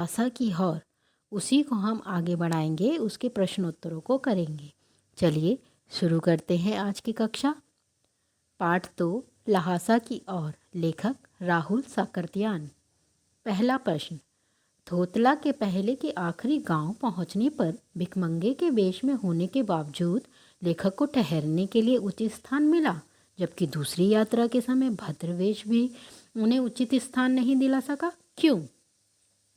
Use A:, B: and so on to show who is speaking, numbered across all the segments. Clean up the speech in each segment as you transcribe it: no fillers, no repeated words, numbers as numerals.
A: आशा की और उसी को हम आगे बढ़ाएंगे, उसके प्रश्नोत्तरों को करेंगे। चलिए शुरू करते हैं आज की कक्षा। पाठ 2, लहासा की ओर, लेखक राहुल साकर्त्यान। पहला प्रश्न। धोतला के पहले के आखिरी गांव पहुंचने पर भिखमंगे के वेश में होने के बावजूद लेखक को ठहरने के लिए उचित स्थान मिला, जबकि दूसरी यात्रा के समय भद्रवेश भी उन्हें उचित स्थान नहीं दिला सका। क्यों?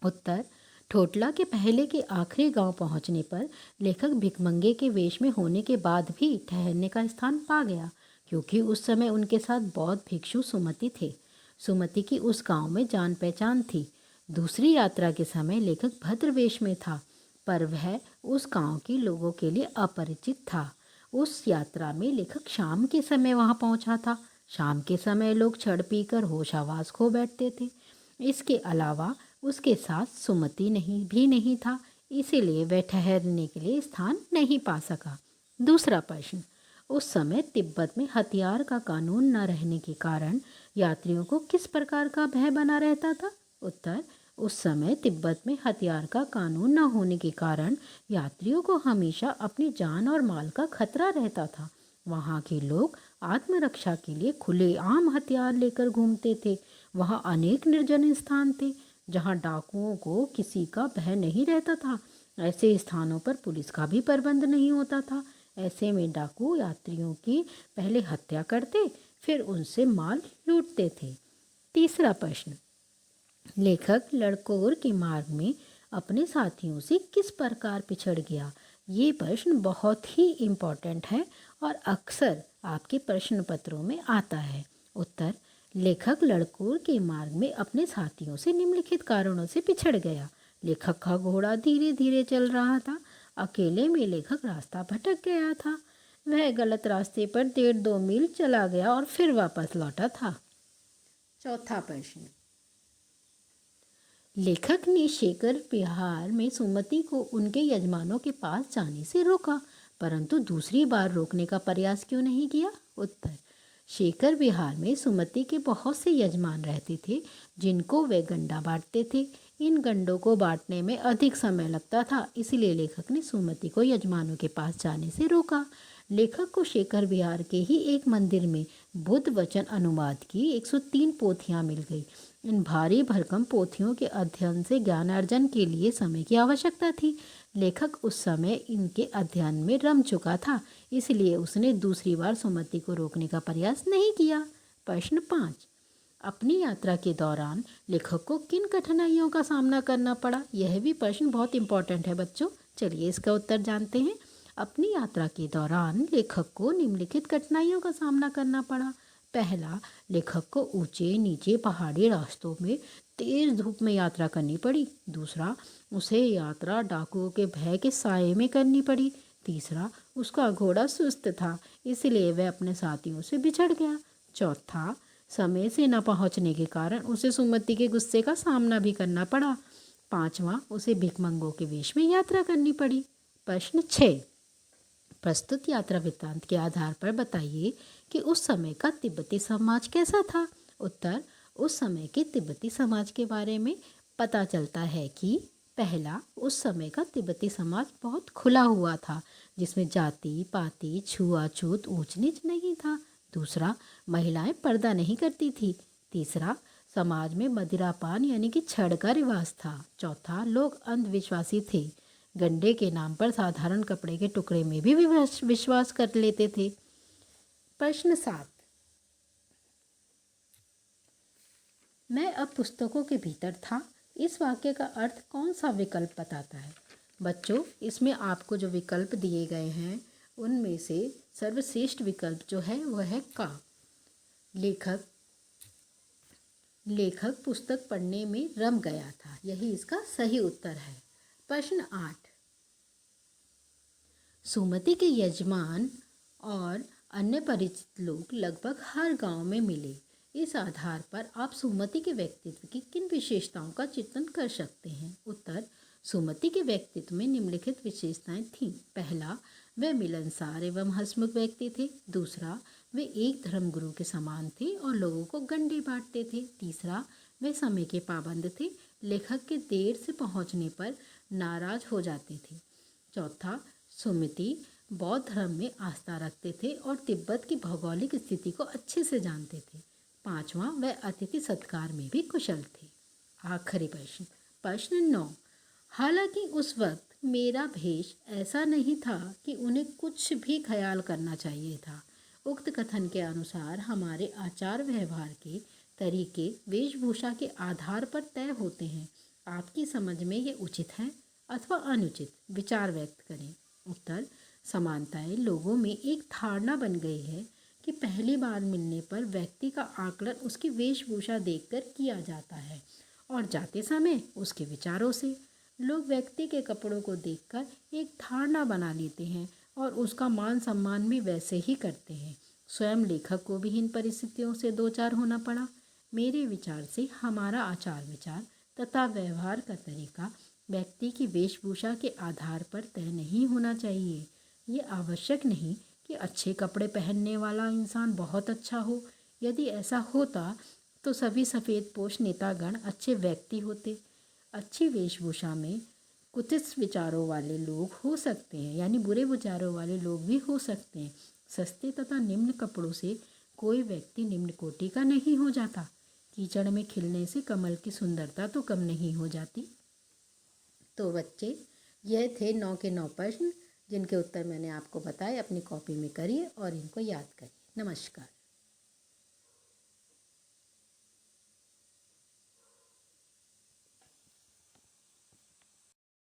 A: उत्तर। ठोटला के पहले के आखिरी गांव पहुंचने पर लेखक भिखमंगे के वेश में होने के बाद भी ठहरने का स्थान पा गया, क्योंकि उस समय उनके साथ बौद्ध भिक्षु सुमति थे। सुमति की उस गांव में जान पहचान थी। दूसरी यात्रा के समय लेखक भद्रवेश में था, पर वह उस गांव के लोगों के लिए अपरिचित था। उस यात्रा में लेखक शाम के समय वहां पहुंचा था। शाम के समय लोग छड़ पीकर होश आवास खो बैठते थे। इसके अलावा उसके साथ सुमति नहीं था, इसीलिए वह ठहरने के लिए स्थान नहीं पा सका। दूसरा प्रश्न। उस समय तिब्बत में हथियार का कानून न रहने के कारण यात्रियों को किस प्रकार का भय बना रहता था? उत्तर। उस समय तिब्बत में हथियार का कानून न होने के कारण यात्रियों को हमेशा अपनी जान और माल का खतरा रहता था। वहाँ के लोग आत्मरक्षा के लिए खुलेआम हथियार लेकर घूमते थे। वहाँ अनेक निर्जन स्थान थे जहाँ डाकुओं को किसी का भय नहीं रहता था। ऐसे स्थानों पर पुलिस का भी प्रबंध नहीं होता था। ऐसे में डाकू यात्रियों की पहले हत्या करते, फिर उनसे माल लूटते थे। तीसरा प्रश्न। लेखक लड़कोर के मार्ग में अपने साथियों से किस प्रकार पिछड़ गया? ये प्रश्न बहुत ही इम्पोर्टेंट है और अक्सर आपके प्रश्न पत्रों में आता है। उत्तर। लेखक लड़कोर के मार्ग में अपने साथियों से निम्नलिखित कारणों से पिछड़ गया। लेखक का घोड़ा धीरे धीरे चल रहा था। अकेले में लेखक रास्ता भटक गया था। वह गलत रास्ते पर 1.5-2 मील चला गया और फिर वापस लौटा था। चौथा प्रश्न। लेखक ने शेखर विहार में सुमति को उनके यजमानों के पास जाने से रोका, परंतु दूसरी बार रोकने का प्रयास क्यों नहीं किया? उत्तर। शेखर विहार में सुमति के बहुत से यजमान रहते थे, जिनको वे गंडा बांटते थे। इन गंडों को बांटने में अधिक समय लगता था, इसलिए लेखक ने सुमति को यजमानों के पास जाने से रोका। लेखक को शेखर विहार के ही एक मंदिर में बुद्ध वचन अनुवाद की 103 पोथियां मिल गई। इन भारी भरकम पोथियों के अध्ययन से ज्ञानार्जन के लिए समय की आवश्यकता थी। लेखक उस समय इनके अध्ययन में रम चुका था, इसलिए उसने दूसरी बार सुमति को रोकने का प्रयास नहीं किया। प्रश्न 5। अपनी यात्रा के दौरान लेखक को किन कठिनाइयों का सामना करना पड़ा? यह भी प्रश्न बहुत इंपॉर्टेंट है बच्चों। चलिए इसका उत्तर जानते हैं। अपनी यात्रा के दौरान लेखक को निम्नलिखित कठिनाइयों का सामना करना पड़ा। पहला, लेखक को ऊंचे नीचे पहाड़ी रास्तों में तेज धूप में यात्रा करनी पड़ी। दूसरा, उसे यात्रा डाकुओं के भय के साये में करनी पड़ी। तीसरा, उसका घोड़ा सुस्त था, इसलिए वह अपने साथियों से बिछड़ गया। चौथा, समय से न पहुंचने के कारण उसे सुमति के गुस्से का सामना भी करना पड़ा। पांचवा, उसे भिखमंगों के वेश में यात्रा करनी पड़ी। प्रश्न 6। प्रस्तुत यात्रा वृत्तांत के आधार पर बताइए कि उस समय का तिब्बती समाज कैसा था? उत्तर। उस समय के तिब्बती समाज के बारे में पता चलता है कि पहला, उस समय का तिब्बती समाज बहुत खुला हुआ था, जिसमें जाति पाति छुआछूत ऊंच नीच नहीं था। दूसरा, महिलाएं पर्दा नहीं करती थी। तीसरा, समाज में मदिरापान यानी कि छड़ का रिवाज था। चौथा, लोग अंधविश्वासी थे। गंडे के नाम पर साधारण कपड़े के टुकड़े में भी विश्वास कर लेते थे। प्रश्न 7। मैं अब पुस्तकों के भीतर था। इस वाक्य का अर्थ कौन सा विकल्प बताता है? बच्चों, इसमें आपको जो विकल्प दिए गए हैं उनमें से सर्वश्रेष्ठ विकल्प जो है वह है का। लेखक पुस्तक पढ़ने में रम गया था, यही इसका सही उत्तर है। प्रश्न 8। सुमति के यजमान और अन्य परिचित लोग लगभग हर गांव में मिले। इस आधार पर आप सुमति के व्यक्तित्व की किन विशेषताओं का चित्रण कर सकते हैं? उत्तर। सुमति के व्यक्तित्व में निम्नलिखित विशेषताएं थीं। पहला, वे मिलनसार एवं हंसमुख व्यक्ति थे। दूसरा, वे एक धर्मगुरु के समान थे और लोगों को गंडे बांटते थे। तीसरा, वे समय के पाबंद थे, लेखक के देर से पहुंचने पर नाराज हो जाते थे। चौथा, सुमति बौद्ध धर्म में आस्था रखते थे और तिब्बत की भौगोलिक स्थिति को अच्छे से जानते थे। पांचवा, वह अतिथि सत्कार में भी कुशल थे। आखिरी प्रश्न, प्रश्न 9। हालांकि उस वक्त मेरा भेष ऐसा नहीं था कि उन्हें कुछ भी ख्याल करना चाहिए था। उक्त कथन के अनुसार हमारे आचार व्यवहार के तरीके वेशभूषा के आधार पर तय होते हैं। आपकी समझ में ये उचित है अथवा अनुचित? विचार व्यक्त करें। उत्तर, समानताएं लोगों में एक धारणा बन गई है कि पहली बार मिलने पर व्यक्ति का आकलन उसकी वेशभूषा देखकर किया जाता है और जाते समय उसके विचारों से। लोग व्यक्ति के कपड़ों को देखकर एक धारणा बना लेते हैं और उसका मान सम्मान भी वैसे ही करते हैं। स्वयं लेखक को भी इन परिस्थितियों से दो चार होना पड़ा। मेरे विचार से हमारा आचार विचार तथा व्यवहार का तरीका व्यक्ति की वेशभूषा के आधार पर तय नहीं होना चाहिए। ये आवश्यक नहीं कि अच्छे कपड़े पहनने वाला इंसान बहुत अच्छा हो। यदि ऐसा होता तो सभी सफ़ेदपोश नेतागण अच्छे व्यक्ति होते। अच्छी वेशभूषा में कुत्सित विचारों वाले लोग हो सकते हैं, यानी बुरे विचारों वाले लोग भी हो सकते हैं। सस्ते तथा निम्न कपड़ों से कोई व्यक्ति निम्न कोटि का नहीं हो जाता। कीचड़ में खिलने से कमल की सुंदरता तो कम नहीं हो जाती। तो बच्चे, यह थे 9 के 9 प्रश्न जिनके उत्तर मैंने आपको बताए। अपनी कॉपी में करिए और इनको याद करिए। नमस्कार।